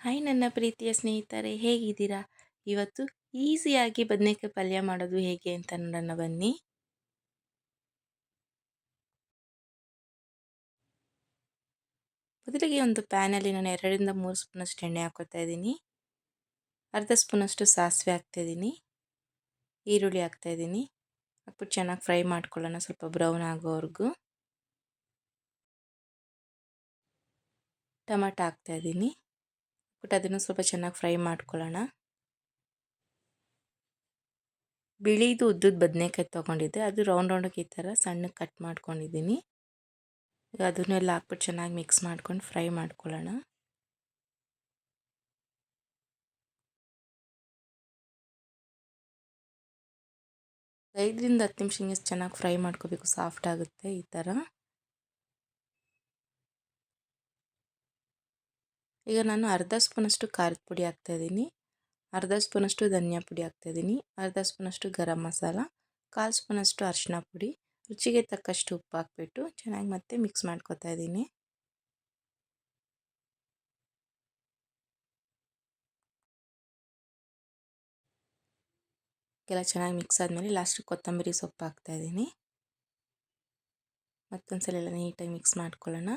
Hi ನನ್ನ ಪ್ರೀತಿಯ ಸ್ನೇಹಿತರೆ, ಹೇಗಿದ್ದೀರಾ? ಇವತ್ತು ಈಸಿಯಾಗಿ ಬದನೇಕಾಯಿ ಪಲ್ಯ ಮಾಡೋದು ಹೇಗೆ ಅಂತ ನೋಡೋಣ ಬನ್ನಿ. ಮೊದಲಿಗೆ ಒಂದು ಪ್ಯಾನಲ್ಲಿ ನಾನು 2ರಿಂದ 3 ಸ್ಪೂನಷ್ಟು ಎಣ್ಣೆ ಹಾಕೋತಾ ಇದ್ದೀನಿ. ಅರ್ಧ ಸ್ಪೂನಷ್ಟು ಸಾಸಿವೆ ಹಾಕ್ತಾಯಿದ್ದೀನಿ. ಈರುಳ್ಳಿ ಹಾಕ್ತಾಯಿದ್ದೀನಿ. ಹಾಕ್ಬಿಟ್ಟು ಚೆನ್ನಾಗಿ ಫ್ರೈ ಮಾಡ್ಕೊಳ್ಳೋಣ, ಸ್ವಲ್ಪ ಬ್ರೌನ್ ಆಗೋವರೆಗೂ. ಟೊಮಾಟೊ ಹಾಕ್ತಾಯಿದ್ದೀನಿ. ಬಟ್ ಅದನ್ನು ಸ್ವಲ್ಪ ಚೆನ್ನಾಗಿ ಫ್ರೈ ಮಾಡ್ಕೊಳ್ಳೋಣ. ಬಿಳಿದು ಉದ್ದದ ಬದನೇಕಾಯಿ ತೊಗೊಂಡಿದ್ದೆ, ಅದು ರೌಂಡಾಗಿ ಈ ಥರ ಸಣ್ಣಗೆ ಕಟ್ ಮಾಡ್ಕೊಂಡಿದ್ದೀನಿ. ಈಗ ಅದನ್ನೆಲ್ಲ ಹಾಕ್ಬಿಟ್ಟು ಚೆನ್ನಾಗಿ ಮಿಕ್ಸ್ ಮಾಡ್ಕೊಂಡು ಫ್ರೈ ಮಾಡ್ಕೊಳ್ಳೋಣ. ಐದರಿಂದ 10 ನಿಮಿಷ ಹಿಂಗೆ ಚೆನ್ನಾಗಿ ಫ್ರೈ ಮಾಡ್ಕೋಬೇಕು, ಸಾಫ್ಟ್ ಆಗುತ್ತೆ ಈ ಥರ. ಈಗ ನಾನು ಅರ್ಧ ಸ್ಪೂನಷ್ಟು ಖಾರದ ಪುಡಿ ಹಾಕ್ತಾಯಿದ್ದೀನಿ, ಅರ್ಧ ಸ್ಪೂನಷ್ಟು ಧನಿಯಾ ಪುಡಿ ಹಾಕ್ತಾಯಿದ್ದೀನಿ, ಅರ್ಧ ಸ್ಪೂನಷ್ಟು ಗರಂ ಮಸಾಲ, 1/4 ಸ್ಪೂನಷ್ಟು ಅರಿಶಿನ ಪುಡಿ, ರುಚಿಗೆ ತಕ್ಕಷ್ಟು ಉಪ್ಪು ಹಾಕ್ಬಿಟ್ಟು ಚೆನ್ನಾಗಿ ಮತ್ತೆ ಮಿಕ್ಸ್ ಮಾಡ್ಕೊತಾ ಇದ್ದೀನಿ. ಎಲ್ಲ ಚೆನ್ನಾಗಿ ಮಿಕ್ಸ್ ಆದಮೇಲೆ ಲಾಸ್ಟಿಗೆ ಕೊತ್ತಂಬರಿ ಸೊಪ್ಪು ಹಾಕ್ತಾಯಿದ್ದೀನಿ. ಮತ್ತೊಂದು ಸಲ ಎಲ್ಲ ನೀಟಾಗಿ ಮಿಕ್ಸ್ ಮಾಡ್ಕೊಳ್ಳೋಣ.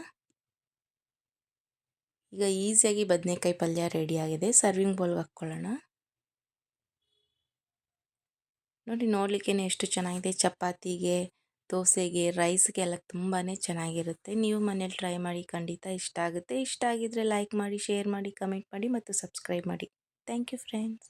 ಈಗ ಈಸಿಯಾಗಿ ಬದನೇಕಾಯಿ ಪಲ್ಯ ರೆಡಿಯಾಗಿದೆ. ಸರ್ವಿಂಗ್ ಬೌಲ್ಗೆ ಹಾಕ್ಕೊಳ್ಳೋಣ. ನೋಡಿ, ನೋಡಲಿಕ್ಕೆ ಎಷ್ಟು ಚೆನ್ನಾಗಿದೆ. ಚಪಾತಿಗೆ, ದೋಸೆಗೆ, ರೈಸ್ಗೆ ಎಲ್ಲ ತುಂಬಾ ಚೆನ್ನಾಗಿರುತ್ತೆ. ನೀವು ಮನೇಲಿ ಟ್ರೈ ಮಾಡಿ, ಖಂಡಿತ ಇಷ್ಟ ಆಗುತ್ತೆ. ಇಷ್ಟ ಆಗಿದ್ದರೆ ಲೈಕ್ ಮಾಡಿ, ಶೇರ್ ಮಾಡಿ, ಕಮೆಂಟ್ ಮಾಡಿ ಮತ್ತು ಸಬ್ಸ್ಕ್ರೈಬ್ ಮಾಡಿ. Thank you friends.